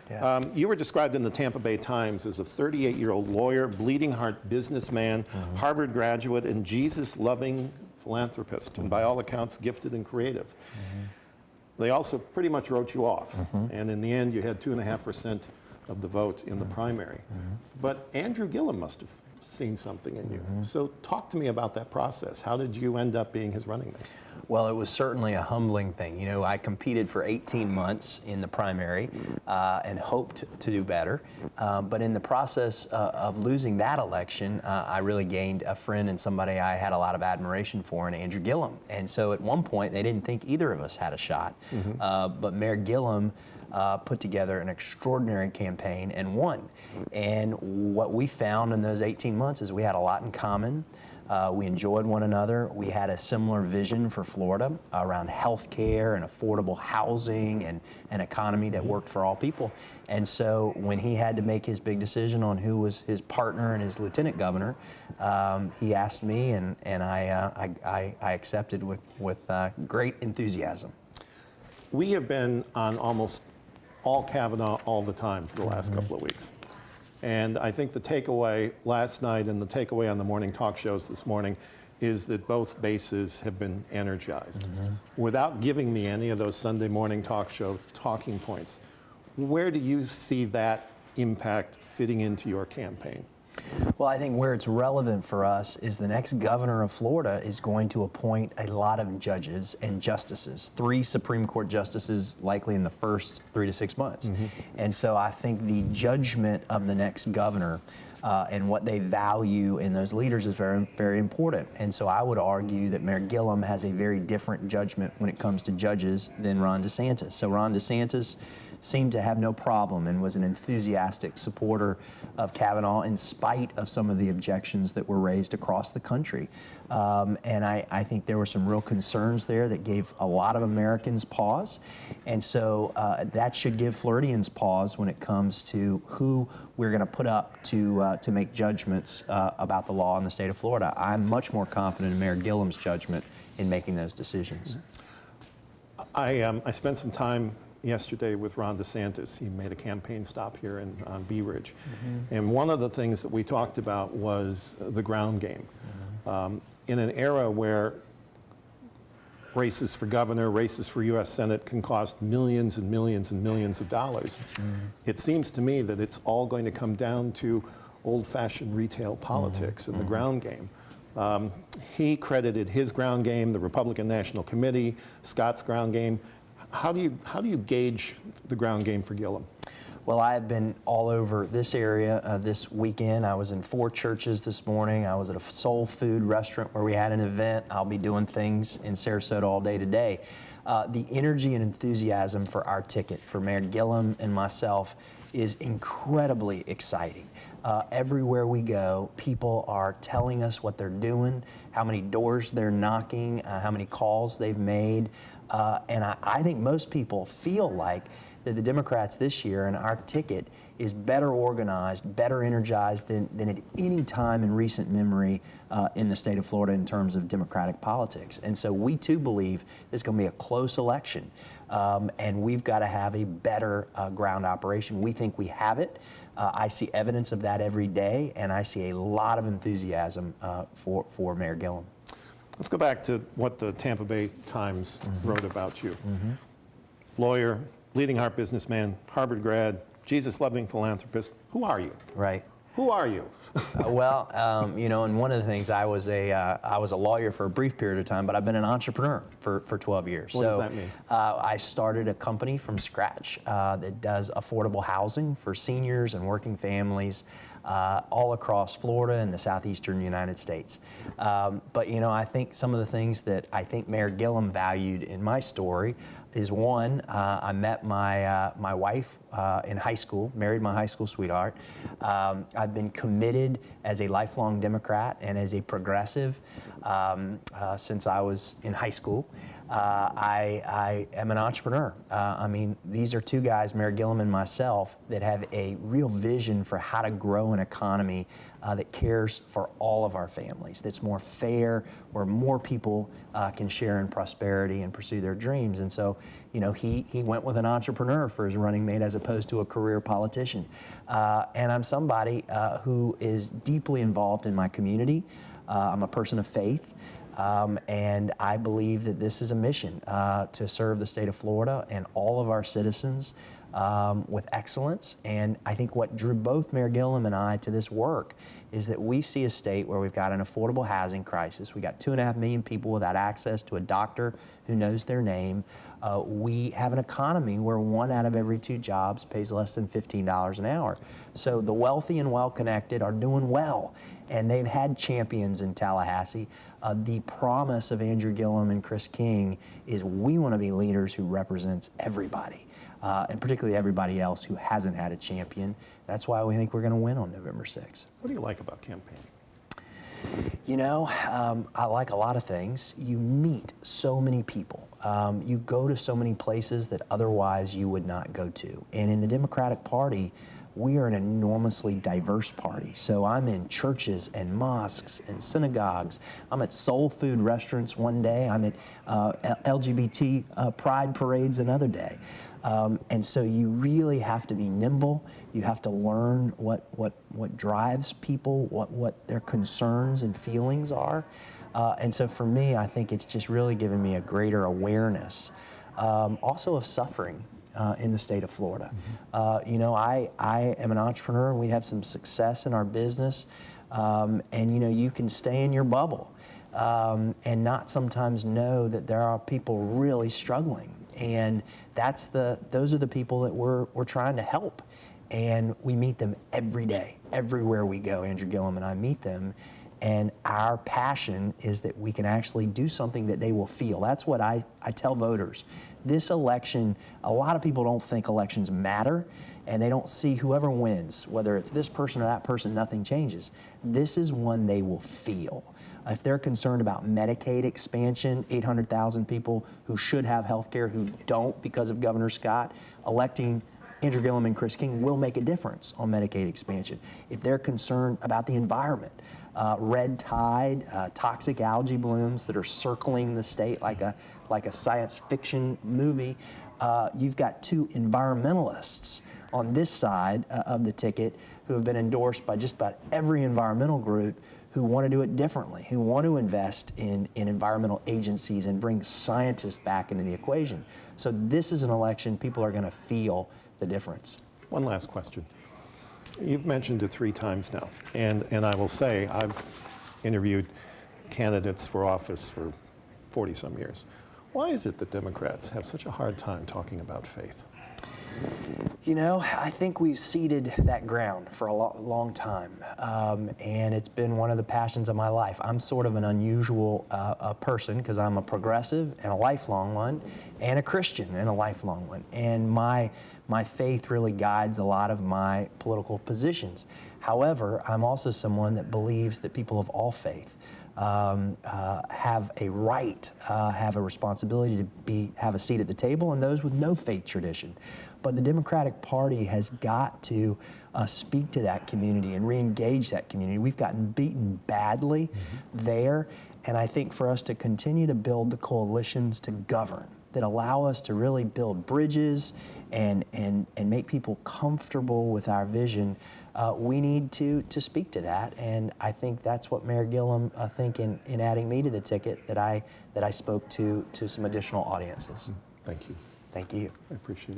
Yes. You were described in the Tampa Bay Times as a 38-year-old lawyer, bleeding heart businessman, Harvard graduate, and Jesus-loving philanthropist, and by all accounts, gifted and creative. They also pretty much wrote you off, and in the end, you had 2.5% of the vote in the primary. But Andrew Gillum must have seen something in you. So talk to me about that process. How did you end up being his running mate? Well, it was certainly a humbling thing. You know, I competed for 18 months in the primary and hoped to do better. But in the process of losing that election, I really gained a friend and somebody I had a lot of admiration for in Andrew Gillum. And so at one point, they didn't think either of us had a shot. But Mayor Gillum put together an extraordinary campaign and won. And what we found in those 18 months is we had a lot in common. We enjoyed one another. We had a similar vision for Florida around health care and affordable housing and an economy that worked for all people. And so when he had to make his big decision on who was his partner and his lieutenant governor, he asked me, and I accepted with great enthusiasm. We have been on almost all Kavanaugh all the time for the last couple of weeks. And I think the takeaway last night and the takeaway on the morning talk shows this morning is that both bases have been energized. Without giving me any of those Sunday morning talk show talking points, where do you see that impact fitting into your campaign? Well, I think where it's relevant for us is the next governor of Florida is going to appoint a lot of judges and justices, 3 Supreme Court justices likely in the first 3 to 6 months. And so I think the judgment of the next governor and what they value in those leaders is very, very important. And so I would argue that Mayor Gillum has a very different judgment when it comes to judges than Ron DeSantis. So Ron DeSantis seemed to have no problem and was an enthusiastic supporter of Kavanaugh in spite of some of the objections that were raised across the country. And I think there were some real concerns there that gave a lot of Americans pause. And so that should give Floridians pause when it comes to who we're going to put up to make judgments about the law in the state of Florida. I'm much more confident in Mayor Gillum's judgment in making those decisions. I spent some time yesterday with Ron DeSantis. He made a campaign stop here on Bee Ridge. And one of the things that we talked about was the ground game. In an era where races for governor, races for U.S. Senate can cost millions and millions and millions of dollars, it seems to me that it's all going to come down to old-fashioned retail politics and the ground game. He credited his ground game, the Republican National Committee, Scott's ground game. How do you gauge the ground game for Gillum? Well, I have been all over this area this weekend. I was in 4 churches this morning. I was at a soul food restaurant where we had an event. I'll be doing things in Sarasota all day today. The energy and enthusiasm for our ticket, for Mayor Gillum and myself, is incredibly exciting. Everywhere we go, people are telling us what they're doing, how many doors they're knocking, how many calls they've made. And I think most people feel like that the Democrats this year and our ticket is better organized, better energized than at any time in recent memory in the state of Florida in terms of Democratic politics. And so we too believe this is going to be a close election. And we've got to have a better ground operation. We think we have it. I see evidence of that every day, and I see a lot of enthusiasm for Mayor Gillum. Let's go back to what the Tampa Bay Times wrote about you. Lawyer, bleeding heart businessman, Harvard grad, Jesus-loving philanthropist. Who are you? Right. Who are you? Well, you know, and one of the things, I was a lawyer for a brief period of time, but I've been an entrepreneur for 12 years. What does that mean? I started a company from scratch that does affordable housing for seniors and working families all across Florida and the southeastern United States. But, you know, I think some of the things that I think Mayor Gillum valued in my story is, one, I met my wife in high school, married my high school sweetheart. I've been committed as a lifelong Democrat and as a progressive since I was in high school. I am an entrepreneur. I mean, these are two guys, Mayor Gillum and myself, that have a real vision for how to grow an economy that cares for all of our families, that's more fair, where more people can share in prosperity and pursue their dreams. And so, you know, he went with an entrepreneur for his running mate as opposed to a career politician. And I'm somebody who is deeply involved in my community. I'm a person of faith. And I believe that this is a mission to serve the state of Florida and all of our citizens with excellence. And I think what drew both Mayor Gillum and I to this work is that we see a state where we've got an affordable housing crisis. We got 2.5 million people without access to a doctor who knows their name. We have an economy where 1 out of every 2 jobs pays less than $15 an hour. So the wealthy and well-connected are doing well, and they've had champions in Tallahassee. The promise of Andrew Gillum and Chris King is we want to be leaders who represents everybody, and particularly everybody else who hasn't had a champion. That's why we think we're going to win on November 6th. What do you like about campaigning? You know, I like a lot of things. You meet so many people. You go to so many places that otherwise you would not go to. And in the Democratic Party, we are an enormously diverse party. So I'm in churches and mosques and synagogues. I'm at soul food restaurants one day. I'm at LGBT pride parades another day. And so you really have to be nimble. You have to learn what drives people, what their concerns and feelings are. And so for me, I think it's just really given me a greater awareness, also of suffering in the state of Florida. Mm-hmm. You know, I am an entrepreneur, and we have some success in our business. And you know, you can stay in your bubble and not sometimes know that there are people really struggling. And those are the people that we're trying to help. And we meet them every day, everywhere we go. Andrew Gillum and I meet them. And our passion is that we can actually do something that they will feel. That's what I tell voters. This election, a lot of people don't think elections matter, and they don't see whoever wins, whether it's this person or that person, nothing changes. This is one they will feel. If they're concerned about Medicaid expansion, 800,000 people who should have health care who don't because of Governor Scott, electing Andrew Gillum and Chris King will make a difference on Medicaid expansion. If they're concerned about the environment, red tide, toxic algae blooms that are circling the state like a science fiction movie, you've got 2 environmentalists on this side of the ticket who have been endorsed by just about every environmental group who want to do it differently, who want to invest in environmental agencies and bring scientists back into the equation. So this is an election people are going to feel the difference. One last question. You've mentioned it 3 times now, and I will say I've interviewed candidates for office for 40-some years. Why is it that Democrats have such a hard time talking about faith? You know, I think we've ceded that ground for a long time, and it's been one of the passions of my life. I'm sort of an unusual person because I'm a progressive and a lifelong one, and a Christian and a lifelong one. And my faith really guides a lot of my political positions. However, I'm also someone that believes that people of all faith have a right, have a responsibility to have a seat at the table, and those with no faith tradition. But the Democratic Party has got to speak to that community and re-engage that community. We've gotten beaten badly there, and I think for us to continue to build the coalitions to govern that allow us to really build bridges and make people comfortable with our vision, we need to speak to that. And I think that's what Mayor Gillum, I think in adding me to the ticket, that I spoke to some additional audiences. Thank you. Thank you. I appreciate it.